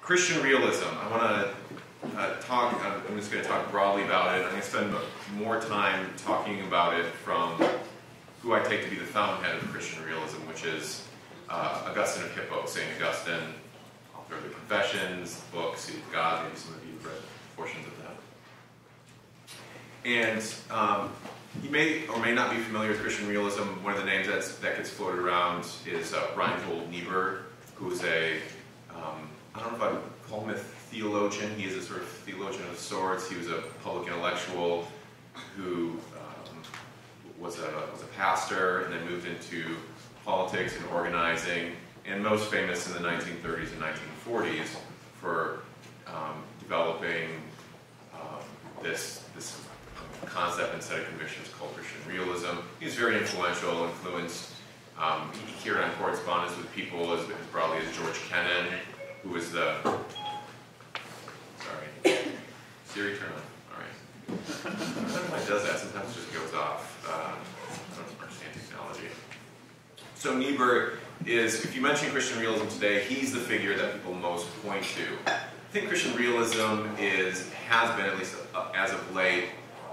Christian realism. I want to talk, I'm just going to talk broadly about it. I'm going to spend more time talking about it from who I take to be the fountainhead of Christian realism, which is Augustine of Hippo, St. Augustine, author of the Confessions, the book, Seed of God. Maybe some of you have read portions of that. And you may or may not be familiar with Christian realism. One of the names that gets floated around is Reinhold Niebuhr, who's a, I don't know if I would call him a theologian. He is a sort of theologian of sorts. He was a public intellectual who was a pastor and then moved into politics and organizing, and most famous in the 1930s and 1940s for developing this concept and set of convictions called Christian realism. He's very influential, influenced. He carried on correspondence with people as broadly as George Kennan, who was the... Sorry. Siri, turn on. All right. I don't know why it does that. Sometimes it just goes off. I don't understand technology. So Niebuhr is, if you mention Christian realism today, he's the figure that people most point to. I think Christian realism has been, at least as of late,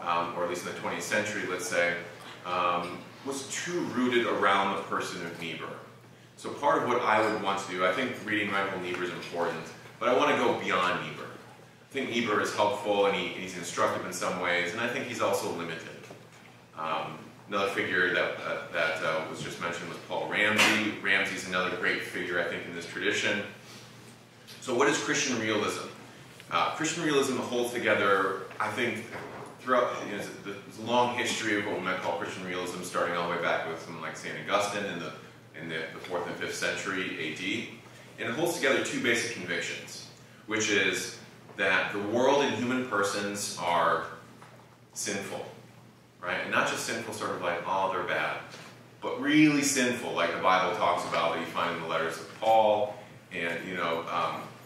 or at least in the 20th century, let's say, was too rooted around the person of Niebuhr. So part of what I would want to do, I think reading Reinhold Niebuhr is important, but I want to go beyond Niebuhr. I think Niebuhr is helpful and he's instructive in some ways, and I think he's also limited. Another figure that was just mentioned was Paul Ramsey. Ramsey's another great figure, I think, in this tradition. So what is Christian realism? Christian realism holds together, I think, throughout, there's a long history of what we might call Christian realism, starting all the way back with someone like St. Augustine in the 4th and 5th century AD. And it holds together two basic convictions, which is that the world and human persons are sinful, right? And not just sinful sort of like, oh, they're bad, but really sinful, like the Bible talks about, that you find in the letters of Paul. And,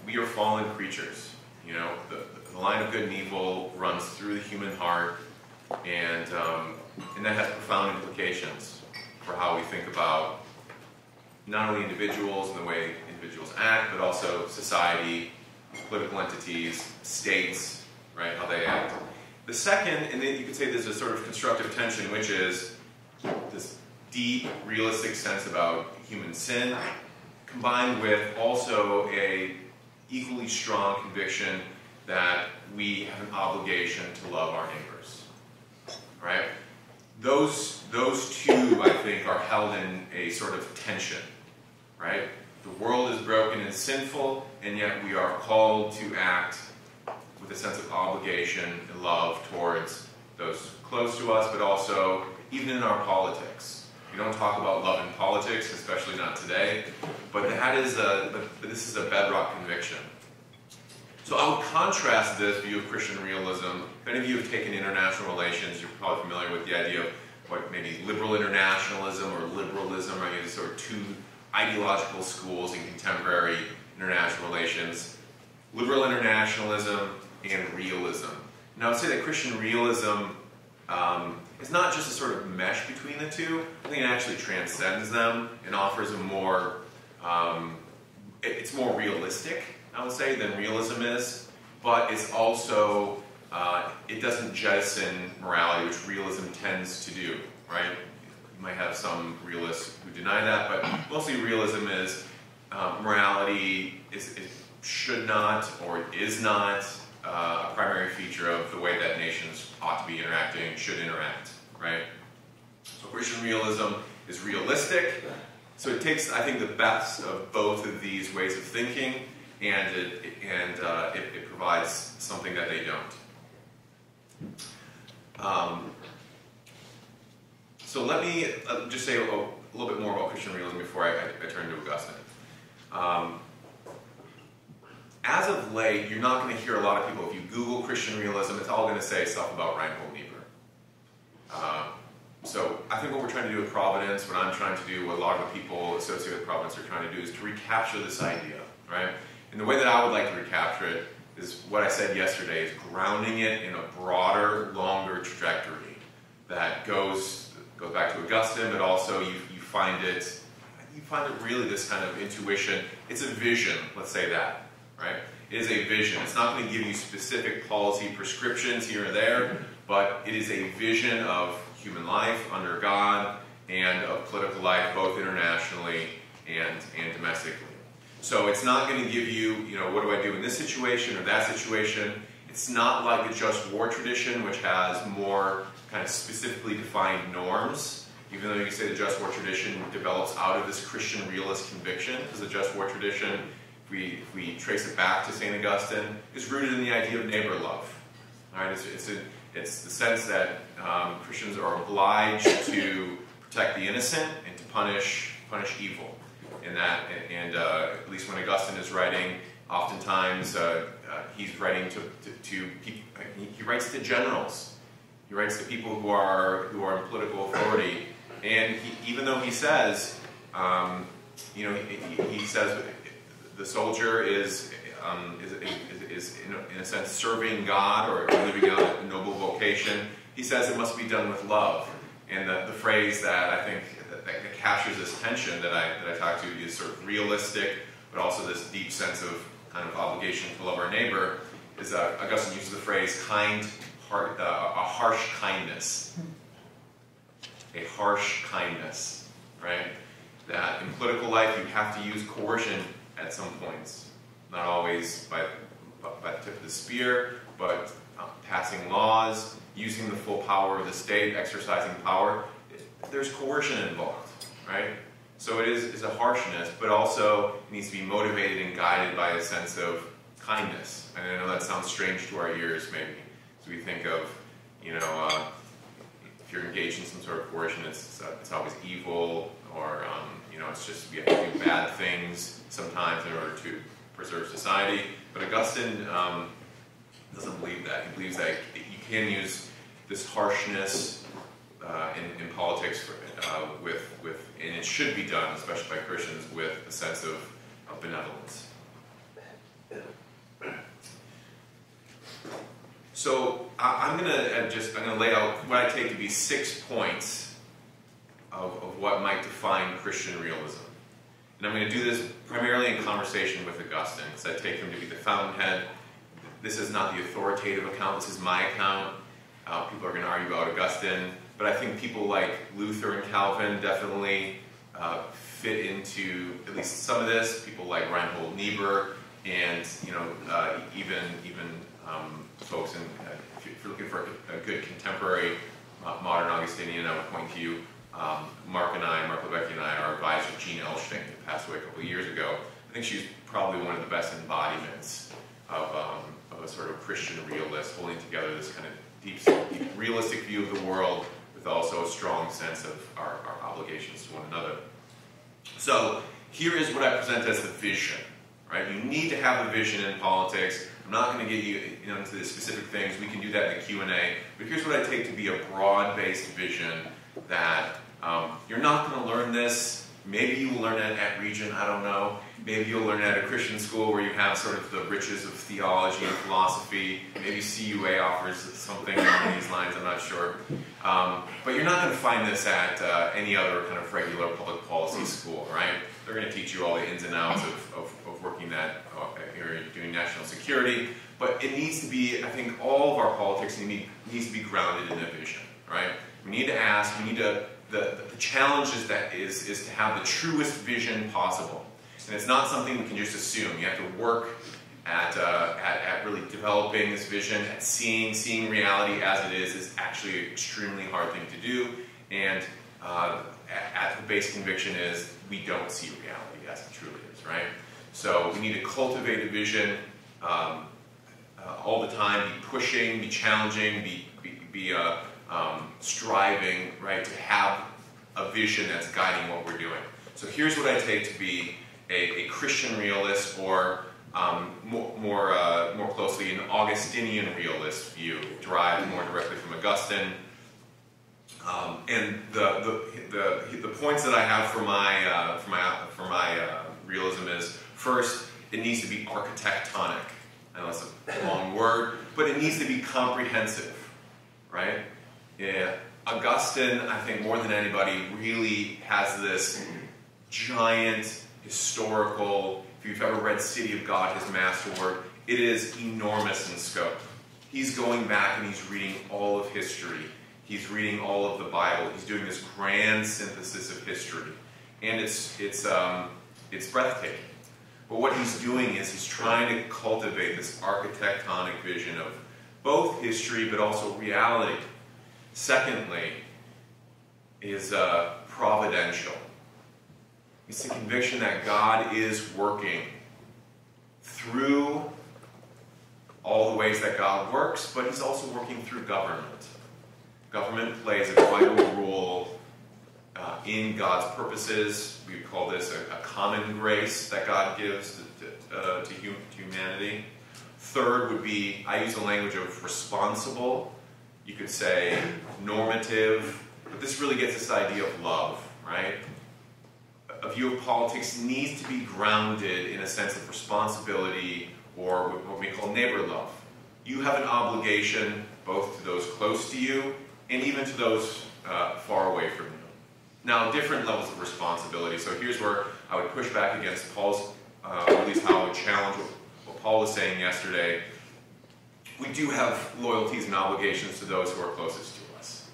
we are fallen creatures. The line of good and evil runs through the human heart, and that has profound implications for how we think about not only individuals and the way individuals act, but also society, political entities, states, right, how they act. The second, and then you could say there's a sort of constructive tension, which is this deep, realistic sense about human sin, combined with also a equally strong conviction that we have an obligation to love our neighbors, right? Those two, I think, are held in a sort of tension, right? The world is broken and sinful, and yet we are called to act with a sense of obligation and love towards those close to us, but also even in our politics. We don't talk about love in politics, especially not today, but this is a bedrock conviction. So I would contrast this view of Christian realism. If any of you have taken international relations, you're probably familiar with the idea of what maybe liberal internationalism or liberalism, right? These sort of two ideological schools in contemporary international relations. Liberal internationalism and realism. Now I would say that Christian realism is not just a sort of mesh between the two. I think it actually transcends them and offers a more, it's more realistic, I would say, than realism is, but it's also, it doesn't jettison morality, which realism tends to do, right? You might have some realists who deny that, but mostly realism is morality should not or is not a primary feature of the way that nations ought to be interacting, should interact, right? So Christian realism is realistic, so it takes, I think, the best of both of these ways of thinking, and it provides something that they don't. So let me just say a little bit more about Christian realism before I turn to Augustine. As of late, you're not going to hear a lot of people, if you Google Christian realism, it's all going to say stuff about Reinhold Niebuhr. So I think what we're trying to do with Providence, what I'm trying to do, what a lot of the people associated with Providence are trying to do, is to recapture this idea, right? And the way that I would like to recapture it is what I said yesterday, is grounding it in a broader, longer trajectory that goes back to Augustine, but also you find it really this kind of intuition. It's a vision, let's say that, right? It is a vision. It's not going to give you specific policy prescriptions here or there, but it is a vision of human life under God and of political life, both internationally and domestically. So it's not going to give you, what do I do in this situation or that situation? It's not like the just war tradition, which has more kind of specifically defined norms, even though you can say the just war tradition develops out of this Christian realist conviction, because the just war tradition, if we trace it back to St. Augustine, is rooted in the idea of neighbor love. All right? It's the sense that Christians are obliged to protect the innocent and to punish evil. And at least when Augustine is writing, oftentimes he's writing to people. He writes to generals. He writes to people who are in political authority. And even though he says, he says the soldier is in a sense serving God or living out a noble vocation, he says it must be done with love. And the phrase that I think that captures this tension that I talked to is sort of realistic, but also this deep sense of kind of obligation to love our neighbor. Is Augustine uses the phrase a harsh kindness. A harsh kindness, right? That in political life you have to use coercion at some points. Not always by the tip of the spear, but passing laws, using the full power of the state, exercising power. There's coercion involved, right? So it's a harshness, but also it needs to be motivated and guided by a sense of kindness. And I know that sounds strange to our ears, maybe. So we think of, if you're engaged in some sort of coercion, it's always evil, or it's just we have to do bad things sometimes in order to preserve society. But Augustine doesn't believe that. He believes that you can use this harshness in politics and it should be done, especially by Christians, with a sense of benevolence. So I'm going to lay out what I take to be 6 points of what might define Christian realism. And I'm going to do this primarily in conversation with Augustine, because I take him to be the fountainhead. This is not the authoritative account, this is my account. People are going to argue about Augustine, but I think people like Luther and Calvin definitely fit into at least some of this. People like Reinhold Niebuhr, and even folks if you're looking for a good contemporary modern Augustinian, I would point to you. Mark Lebecki and I, our advisor, Jean Elshting, who passed away a couple of years ago. I think she's probably one of the best embodiments of a sort of Christian realist, holding together this kind of deep realistic view of the world with also a strong sense of our obligations to one another. So here is what I present as the vision, right? You need to have a vision in politics. I'm not going to get you into the specific things. We can do that in the Q&A. But here's what I take to be a broad-based vision that you're not going to learn this. Maybe you will learn it at Regent, I don't know. Maybe you'll learn it at a Christian school where you have sort of the riches of theology and philosophy. Maybe CUA offers something along these lines, I'm not sure. But you're not going to find this at any other kind of regular public policy school, right? They're going to teach you all the ins and outs of working that area, doing national security. But it needs to be, I think, all of our politics needs to be grounded in a vision, right? We need to ask, the challenge is to have the truest vision possible. And it's not something we can just assume. You have to work at really developing this vision, at seeing reality as it is actually an extremely hard thing to do. And at the base conviction is we don't see reality as it truly is, right? So we need to cultivate a vision all the time, be pushing, be challenging, be striving, right, to have a vision that's guiding what we're doing. So here's what I take to be a Christian realist, or more closely an Augustinian realist view, derived more directly from Augustine. And the points that I have for my realism is, first, it needs to be architectonic. I know that's a long word, but it needs to be comprehensive, right? Yeah. Augustine, I think more than anybody, really has this giant historical, if you've ever read City of God, his masterwork, it is enormous in scope. He's going back and he's reading all of history. He's reading all of the Bible. He's doing this grand synthesis of history. And it's breathtaking. But what he's doing is he's trying to cultivate this architectonic vision of both history but also reality. Secondly, is providential. It's the conviction that God is working through all the ways that God works, but he's also working through government. Government plays a vital role in God's purposes. We call this a common grace that God gives to humanity. Third would be, I use the language of responsible. You could say normative. But this really gets this idea of love, right? A view of politics needs to be grounded in a sense of responsibility, or what we call neighbor love. You have an obligation both to those close to you and even to those far away from you. Now, different levels of responsibility. So here's where I would push back against Paul's, or at least how I would challenge what Paul was saying yesterday. We do have loyalties and obligations to those who are closest to us.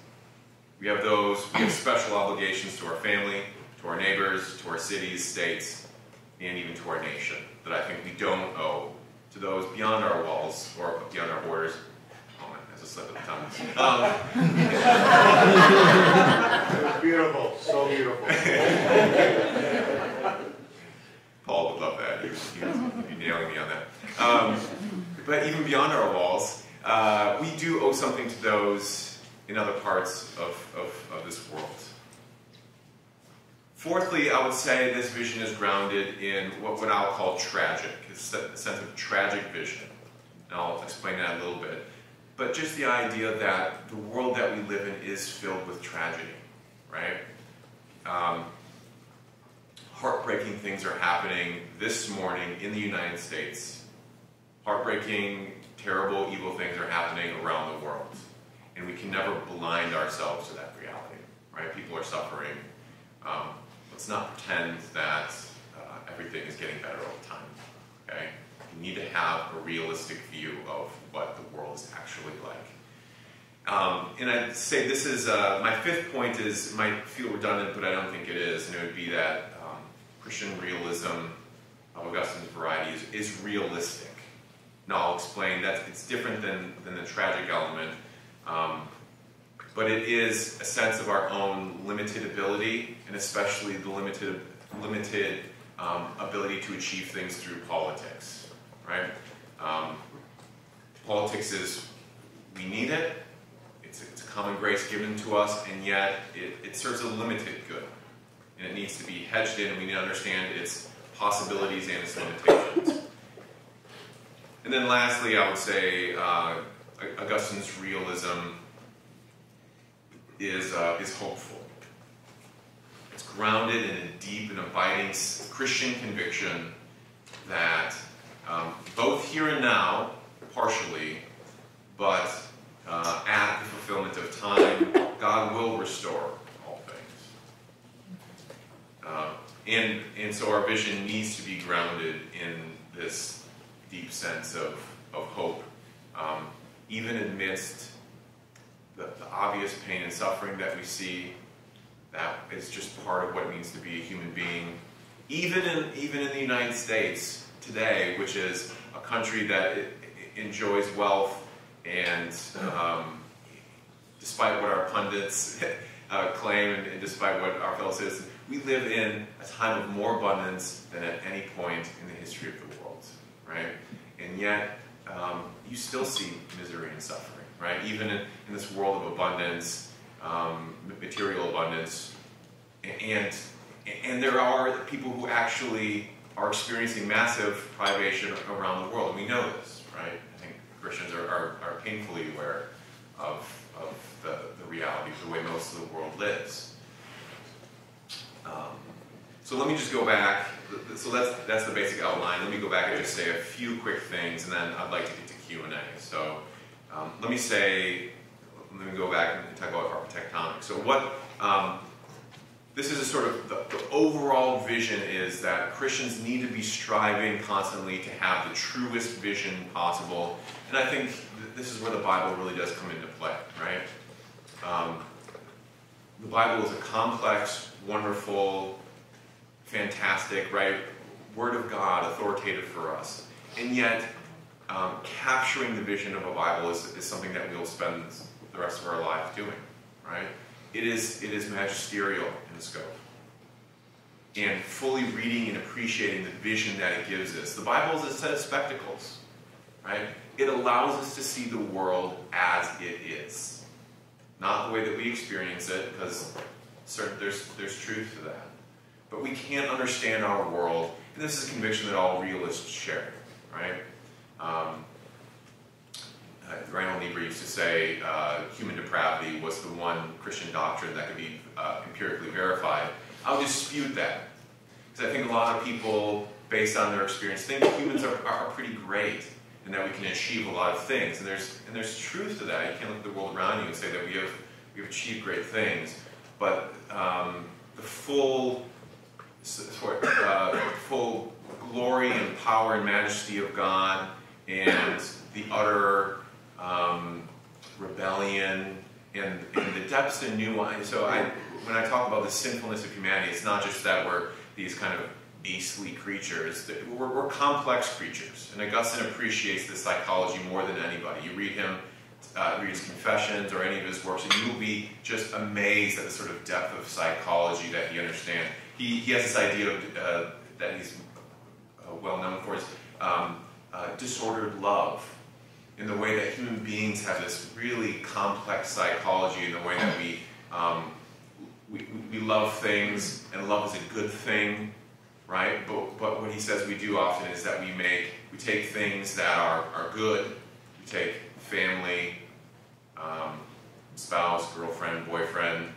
We have special obligations to our family, to our neighbors, to our cities, states, and even to our nation that I think we don't owe to those beyond our walls or beyond our borders. Oh man, that's a slip of the tongue. It was beautiful, so beautiful. Paul would love that. He'd be nailing me on that. But even beyond our walls, we do owe something to those in other parts of this world. Fourthly, I would say this vision is grounded in what I'll call tragic, a sense of tragic vision. And I'll explain that a little bit. But just the idea that the world that we live in is filled with tragedy, right? Heartbreaking things are happening this morning in the United States. Heartbreaking, terrible, evil things are happening around the world. And we can never blind ourselves to that reality, right? People are suffering. Let's not pretend that everything is getting better all the time, okay? We need to have a realistic view of what the world is actually like. And I'd say this is, my fifth point is, might feel redundant, but I don't think it is, and it would be that Christian realism of Augustine's variety is realistic. Now I'll explain that it's different than the tragic element, but it is a sense of our own limited ability, and especially the limited ability to achieve things through politics, right? Politics is, we need it, it's a common grace given to us, and yet it serves a limited good. And it needs to be hedged in, and we need to understand its possibilities and its limitations. And then lastly, I would say Augustine's realism is hopeful. It's grounded in a deep and abiding Christian conviction that both here and now, partially, but at the fulfillment of time, God will restore all things. And so our vision needs to be grounded in this deep sense of hope, even amidst the obvious pain and suffering that we see. That is just part of what it means to be a human being. Even in the United States today, which is a country that enjoys wealth, and despite what our pundits claim, and despite what our fellow citizens, we live in a time of more abundance than at any point in the history of the world, right? And yet, you still see misery and suffering, right? Even in this world of abundance, material abundance, and there are people who actually are experiencing massive privation around the world. We know this, right? I think Christians are painfully aware of the reality of the way most of the world lives. So let me just go back. So that's the basic outline. Let me go back and just say a few quick things, and then I'd like to get to Q&A. So let me go back and talk about architectonics. So this is a sort of, the overall vision is that Christians need to be striving constantly to have the truest vision possible. And I think this is where the Bible really does come into play, right? The Bible is a complex, wonderful, fantastic, right, Word of God, authoritative for us. And yet, capturing the vision of a Bible is something that we'll spend the rest of our lives doing, right? It is magisterial in scope. And fully reading and appreciating the vision that it gives us. The Bible is a set of spectacles, right? It allows us to see the world as it is. Not the way that we experience it, because there's truth to that. But we can't understand our world, and this is a conviction that all realists share, right? Reinhold Niebuhr used to say human depravity was the one Christian doctrine that could be empirically verified. I'll dispute that, because I think a lot of people, based on their experience, think humans are pretty great, and that we can achieve a lot of things. And there's truth to that. You can't look at the world around you and say that we've achieved great things, but the full glory and power and majesty of God, and the utter rebellion, and the depths and nuance. So when I talk about the sinfulness of humanity, it's not just that we're these kind of beastly creatures. We're complex creatures, and Augustine appreciates this psychology more than anybody. You read him, read his Confessions or any of his works, and you will be just amazed at the sort of depth of psychology that he understands. He has this idea of, that he's well known for, is disordered love, in the way that human beings have this really complex psychology, in the way that we love things, and love is a good thing, right? But what he says we do often is that we take things that are good, we take family, spouse, girlfriend, boyfriend,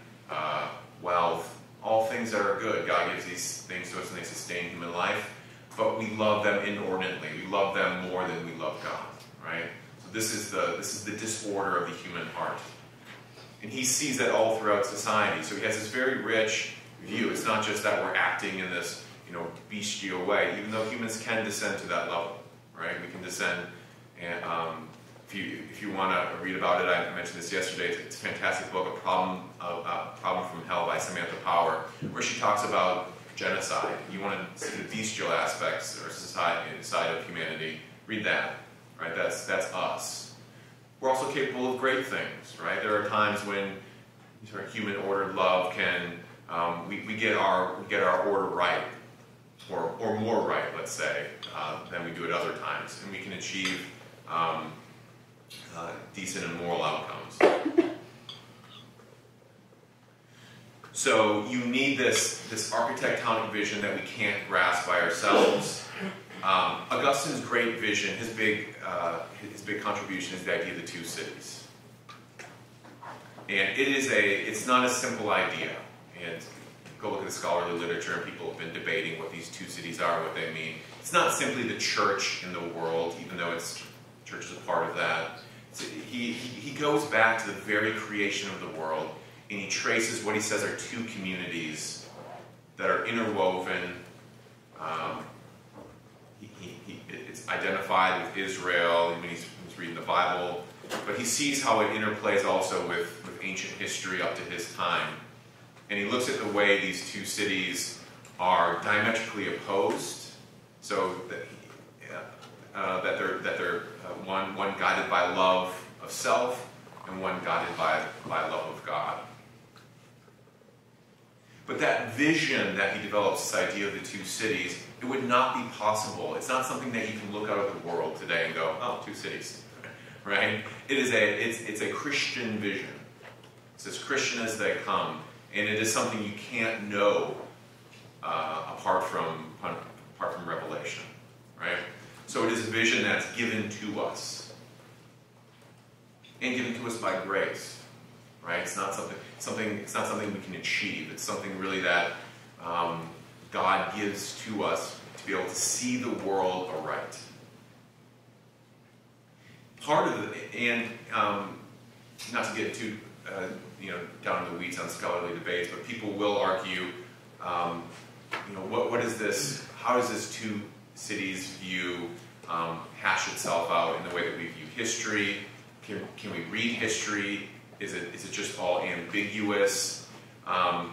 wealth, all things that are good. God gives these things to us and they sustain human life, but we love them inordinately. We love them more than we love God, right? So this is the disorder of the human heart. And he sees that all throughout society. So he has this very rich view. It's not just that we're acting in this, bestial way, even though humans can descend to that level, right? We can descend, and if you want to read about it, I mentioned this yesterday. It's a fantastic book, A Problem from Hell by Samantha Power, where she talks about genocide. You want to see the bestial aspects or society side of humanity, read that, right? That's us. We're also capable of great things, right? There are times when sort of human ordered love can we get our order right, or more right, let's say, than we do at other times, and we can achieve decent and moral outcomes. So you need this architectonic vision that we can't grasp by ourselves. Augustine's great vision, his big contribution is the idea of the two cities. And it's not a simple idea. And go look at the scholarly literature, and people have been debating what these two cities are, what they mean. It's not simply the church in the world, even though church is a part of that. So he goes back to the very creation of the world, and he traces what he says are two communities that are interwoven. It's identified with Israel when he's reading the Bible, but he sees how it interplays also with ancient history up to his time. And he looks at the way these two cities are diametrically opposed, so that they're one guided by love of self, and one guided by love of God. But that vision that he develops, this idea of the two cities, it would not be possible. It's not something that you can look out of the world today and go, oh, two cities, right? It's a Christian vision. It's as Christian as they come, and it is something you can't know apart from revelation, right? So it is a vision that's given to us, and given to us by grace, right? It's not something we can achieve. It's something really that God gives to us to be able to see the world aright. Part of it, and not to get too down in the weeds on scholarly debates, but people will argue, what is this? How does this two cities view hash itself out in the way that we view history? Can we read history? Is it just all ambiguous? And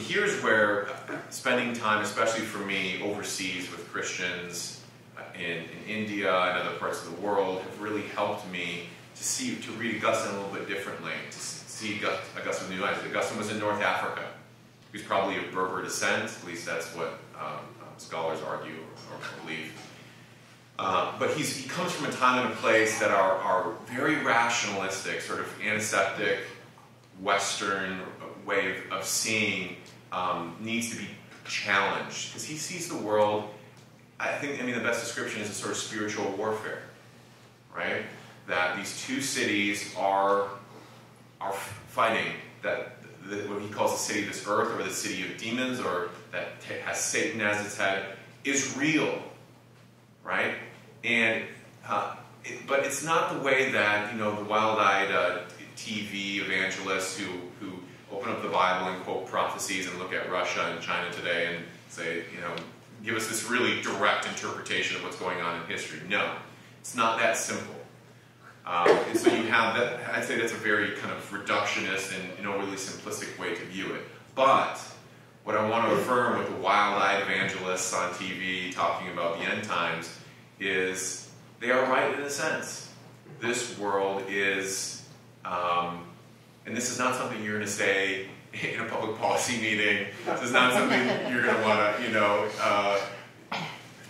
here's where spending time, especially for me, overseas with Christians in India and other parts of the world, have really helped me to read Augustine a little bit differently, to see Augustine with new eyes. Augustine was in North Africa. He was probably of Berber descent, at least that's what scholars argue or believe. But he comes from a time and a place that are very rationalistic, sort of antiseptic, Western way of seeing needs to be challenged. Because he sees the world, the best description is a sort of spiritual warfare, right? That these two cities are fighting, that what he calls the city of this earth, or the city of demons, or that has Satan as its head, is real, right? And but it's not the way that the wild-eyed TV evangelists who open up the Bible and quote prophecies and look at Russia and China today and say, give us this really direct interpretation of what's going on in history. No, it's not that simple. And so you have that. I'd say that's a very kind of reductionist and overly simplistic way to view it. But what I want to affirm with the wild-eyed evangelists on TV talking about the end times is they are right in a sense. This world is, and this is not something you're going to say in a public policy meeting. This is not something you're going to want to,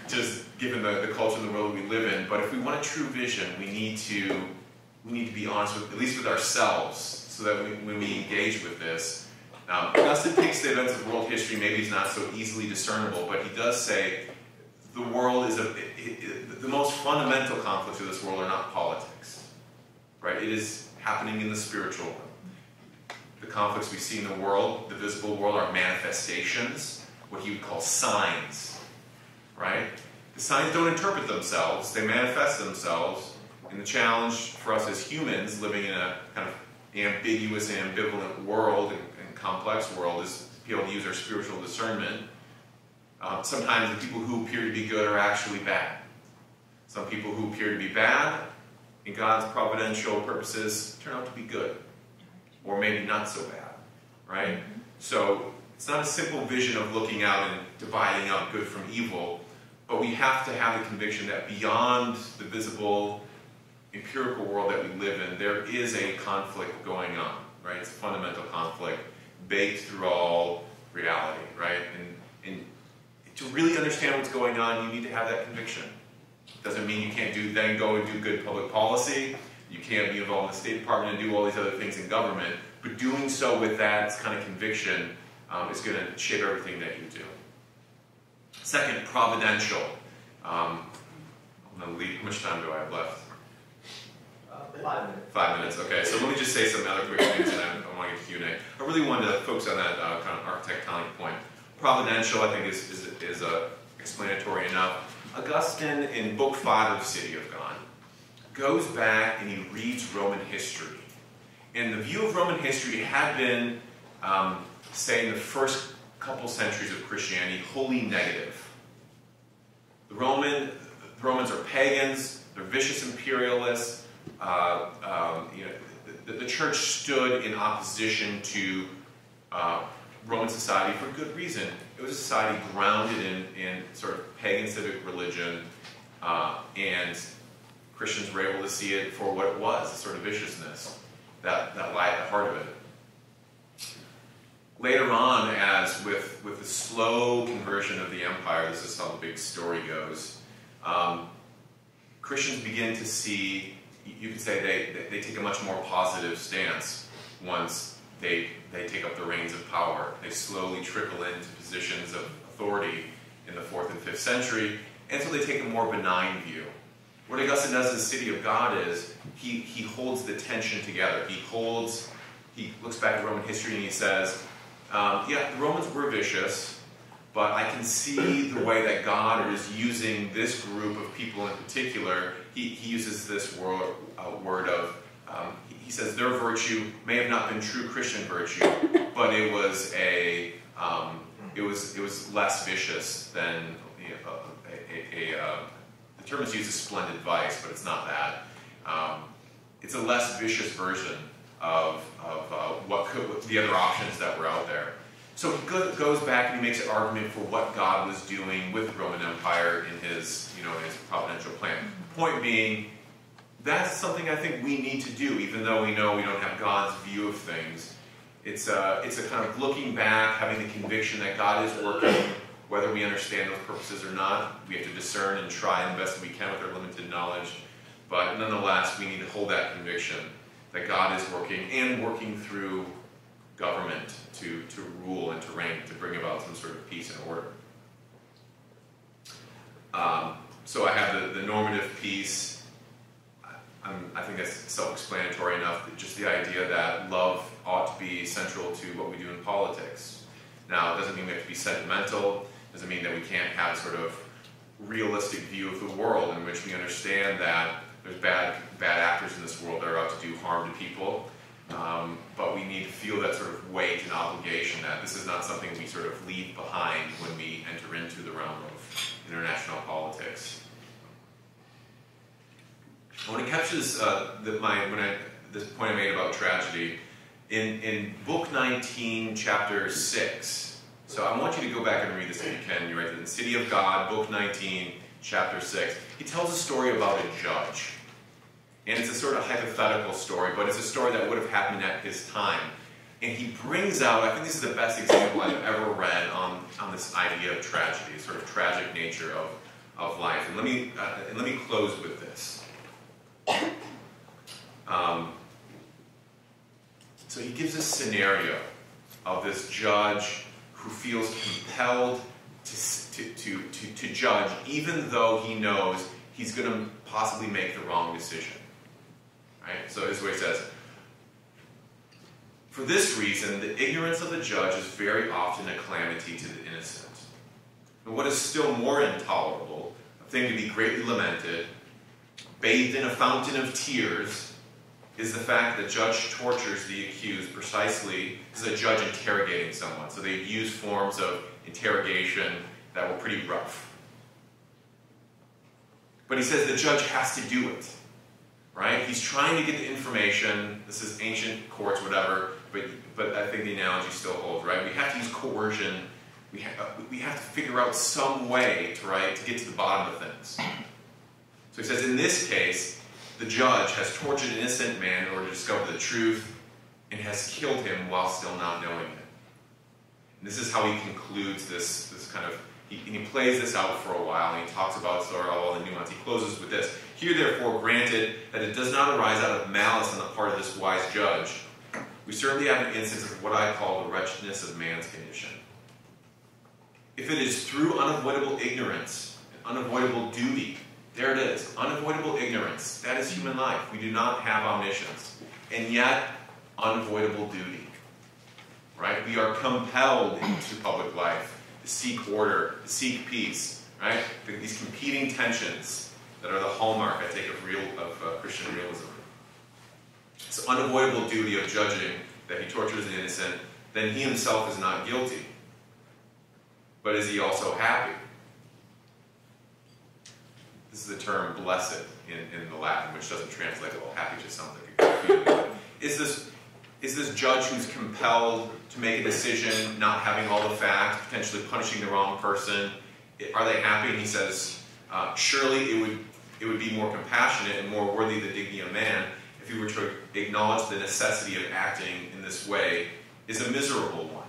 just given the culture and the world we live in. But if we want a true vision, we need to be honest with, at least with ourselves, so that when we engage with this. Augustine takes the events of world history, maybe it's not so easily discernible, but he does say the world is the most fundamental conflicts of this world are not politics, right? It is happening in the spiritual world. The conflicts we see in the world, the visible world, are manifestations, what he would call signs, right? The signs don't interpret themselves, they manifest themselves, and the challenge for us as humans living in a kind of ambiguous and ambivalent world and complex world is to be able to use our spiritual discernment. Sometimes the people who appear to be good are actually bad. Some people who appear to be bad, in God's providential purposes, turn out to be good. Or maybe not so bad, right? So it's not a simple vision of looking out and dividing up good from evil, but we have to have the conviction that beyond the visible, empirical world that we live in, there is a conflict going on, right? It's a fundamental conflict baked through all reality, right? And to really understand what's going on, you need to have that conviction. Doesn't mean you can't then go and do good public policy. You can't be involved in the State Department and do all these other things in government. But doing so with that kind of conviction is going to shape everything that you do. Second, providential. I'm going to leave. How much time do I have left? 5 minutes. 5 minutes, okay. So let me just say some other quick things, and I want to get to Q&A. I really wanted to focus on that kind of architectonic point. Providential, I think, is explanatory enough. Augustine, in Book 5 of City of God, goes back and he reads Roman history. And the view of Roman history had been, say, in the first couple centuries of Christianity, wholly negative. The Romans are pagans, they're vicious imperialists. The church stood in opposition to Roman society for good reason. It was a society grounded in sort of pagan civic religion, and Christians were able to see it for what it was, a sort of viciousness that lay at the heart of it. Later on, as with the slow conversion of the empire, this is how the big story goes, Christians begin to see, you could say they take a much more positive stance once they take up the reins of power. They slowly trickle into positions of authority in the 4th and 5th century, and so they take a more benign view. What Augustine does in the City of God is he holds the tension together. He looks back at Roman history and he says, yeah, the Romans were vicious, but I can see the way that God is using this group of people in particular. He uses this word of he says their virtue may have not been true Christian virtue, but it was it was less vicious than the term is used as splendid vice, but it's not that. It's a less vicious version of what the other options that were out there. So he goes back and he makes an argument for what God was doing with the Roman Empire in his his providential plan. Point being, that's something I think we need to do, even though we know we don't have God's view of things. It's a kind of looking back, having the conviction that God is working, whether we understand those purposes or not. We have to discern and try the best we can with our limited knowledge. But nonetheless, we need to hold that conviction that God is working and working through government to rule and to reign, to bring about some sort of peace and order. So I have the normative piece. I think that's self-explanatory enough, that just the idea that love ought to be central to what we do in politics. Now, it doesn't mean we have to be sentimental. It doesn't mean that we can't have sort of realistic view of the world in which we understand that there's bad actors in this world that are out to do harm to people. But we need to feel that sort of weight and obligation that this is not something we sort of leave behind when we enter into the realm of international politics. When it catches this point I made about tragedy, in Book 19, Chapter 6, so I want you to go back and read this if you can. You're right, in the City of God, Book 19, Chapter 6. He tells a story about a judge. And it's a sort of hypothetical story, but it's a story that would have happened at his time. And he brings out, I think this is the best example I've ever read on this idea of tragedy, sort of tragic nature of life. And let me close with this. So he gives a scenario of this judge who feels compelled to judge, even though he knows he's going to possibly make the wrong decision. Right? So this is what he says. For this reason, the ignorance of the judge is very often a calamity to the innocent. And what is still more intolerable, a thing to be greatly lamented, bathed in a fountain of tears, is the fact that the judge tortures the accused precisely as a judge interrogating someone. So they've used forms of interrogation that were pretty rough. But he says the judge has to do it. Right? He's trying to get the information. This is ancient courts, whatever, but I think the analogy still holds, right? We have to use coercion. We have to figure out some way to get to the bottom of things. So he says, in this case, the judge has tortured an innocent man in order to discover the truth and has killed him while still not knowing it. And this is how he concludes this kind of, he plays this out for a while, and he talks about sort of all the nuance. He closes with this. Here, therefore, granted that it does not arise out of malice on the part of this wise judge, we certainly have an instance of what I call the wretchedness of man's condition. If it is through unavoidable ignorance, and unavoidable duty, there it is, unavoidable ignorance, that is human life. We do not have omniscience. And yet, unavoidable duty. Right? We are compelled into public life to seek order, to seek peace. Right? These competing tensions that are the hallmark, I take, of Christian realism. It's unavoidable duty of judging that he tortures the innocent, then he himself is not guilty. But is he also happy? This is the term blessed in the Latin, which doesn't translate well. Happy just sounds like a good feeling. Is this judge who's compelled to make a decision, not having all the facts, potentially punishing the wrong person, are they happy? And he says, surely it would be more compassionate and more worthy of the dignity of man if he were to acknowledge the necessity of acting in this way is a miserable one.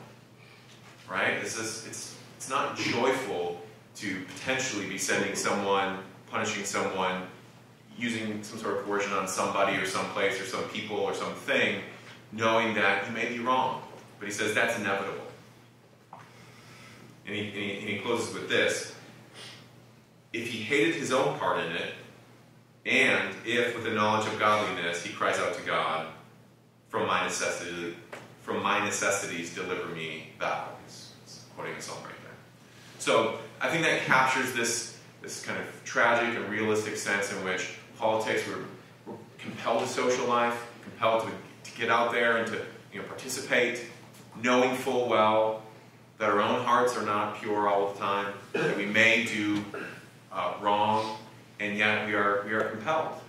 Right? It's not joyful to potentially be sending someone, punishing someone, using some sort of coercion on somebody or some place or some people or something, knowing that you may be wrong. But he says that's inevitable. And he closes with this. If he hated his own part in it, and if with the knowledge of godliness he cries out to God, from my necessities deliver me thou. He's quoting a psalm right there. So I think that captures this kind of tragic and realistic sense in which politics, we're compelled to social life, compelled to get out there and to participate, knowing full well that our own hearts are not pure all the time, that we may do wrong, and yet we are compelled.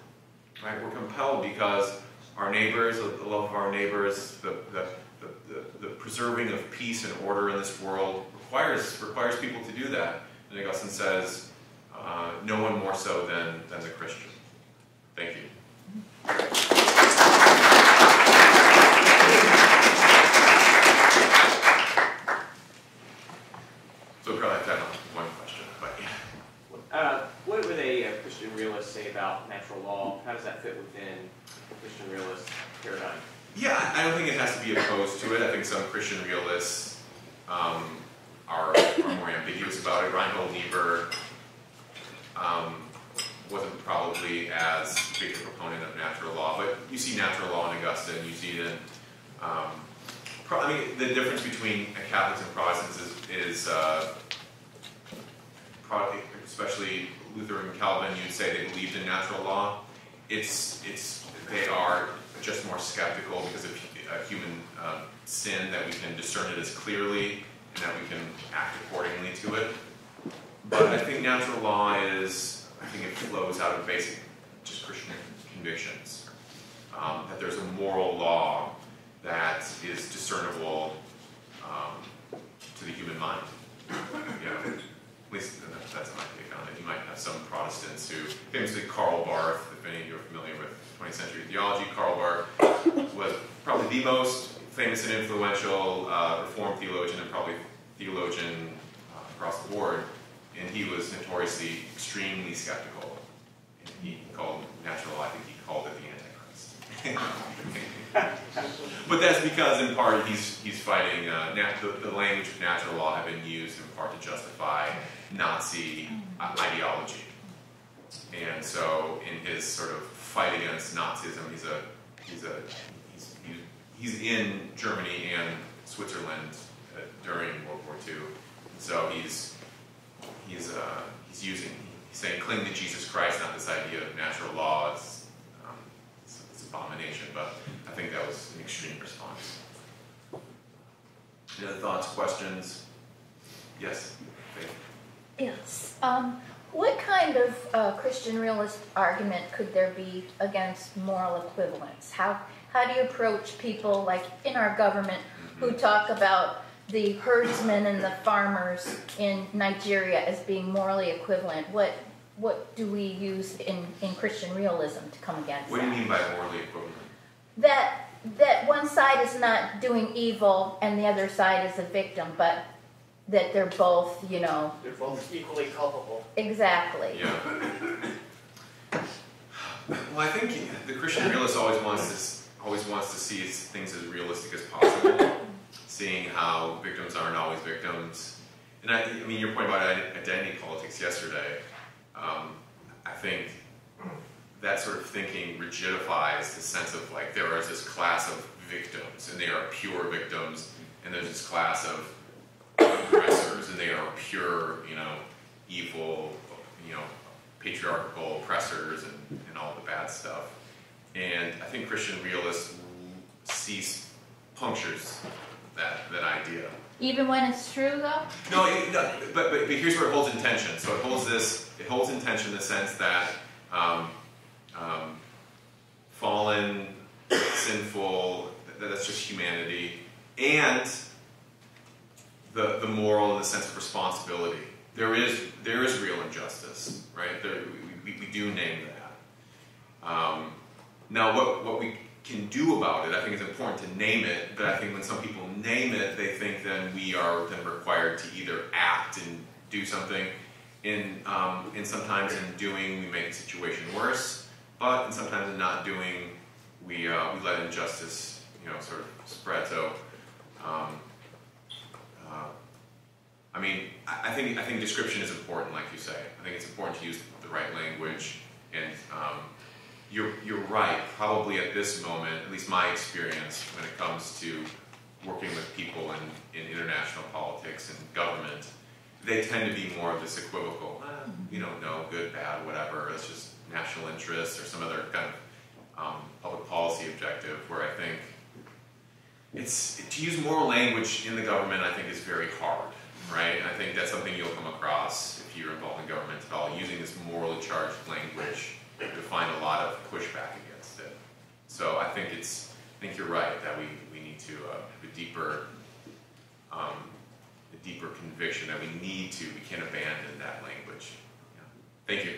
Right? We're compelled because our neighbors, the love of our neighbors, the preserving of peace and order in this world requires people to do that. And Augustine says, no one more so than the Christian. Thank you. So we probably have time for one question, but yeah. What would a Christian realist say about natural law? How does that fit within the Christian realist paradigm? Yeah, I don't think it has to be opposed to it. I think some Christian realists are more ambiguous about it. Reinhold Niebuhr wasn't probably as big a proponent of natural law, but you see natural law in Augustine. You see it in the difference between Catholics and Protestants is especially Luther and Calvin. You'd say they believed in natural law. They are just more skeptical because of human sin, that we can discern it as clearly and that we can act accordingly to it. But I think natural law it flows out of basic just Christian convictions. That there's a moral law that is discernible to the human mind. At least that's my take on it. You might have some Protestants who, famously Karl Barth, if any of you are familiar with 20th century theology, Karl Barth was probably the most famous and influential Reformed theologian, and probably theologian across the board. And he was notoriously extremely skeptical. And he called natural law, I think he called it the Antichrist. But that's because, in part, he's fighting the language of natural law had been used in part to justify Nazi ideology. And so, in his sort of fight against Nazism, he's in Germany and Switzerland during World War II. So he's saying, cling to Jesus Christ, not this idea of natural law. It's abomination, but I think that was an extreme response. Any other thoughts, questions? Yes? Faith? Yes. What kind of Christian realist argument could there be against moral equivalence? How do you approach people like in our government who talk about the herdsmen and the farmers in Nigeria as being morally equivalent? What do we use in Christian realism to come against What that? do you mean by morally equivalent? That one side is not doing evil and the other side is a victim, but that they're both, They're both equally culpable. Exactly. Yeah. Well, I think the Christian realist always wants to see things as realistic as possible, seeing how victims aren't always victims. And I mean, your point about identity politics yesterday, I think that sort of thinking rigidifies the sense of like there is this class of victims, and they are pure victims, and there's this class of aggressors, and they are pure, evil, patriarchal oppressors, and all the bad stuff. And I think Christian realists punctures that idea. Even when it's true, though? No, but here's where it holds in tension. So it holds in tension in the sense that fallen, sinful, that's just humanity, and the moral in the sense of responsibility. There is real injustice, right? We do name that. Now, what we can do about it, I think it's important to name it, but I think when some people name it, they think then we are then required to either act and do something. And sometimes in doing, we make the situation worse, but sometimes in not doing, we let injustice, sort of spread. So, I think description is important, like you say. I think it's important to use the right language, and you're right. Probably at this moment, at least my experience, when it comes to working with people in international politics and government, they tend to be more of this equivocal, we don't know, good, bad, whatever. It's just national interest or some other kind of public policy objective where I think to use moral language in the government, I think is very hard, right? And I think that's something you'll come across if you're involved in government at all. Using this morally charged language, you find a lot of pushback against it. So I think you're right that we need to have a deeper conviction that we can't abandon that language. Yeah. Thank you.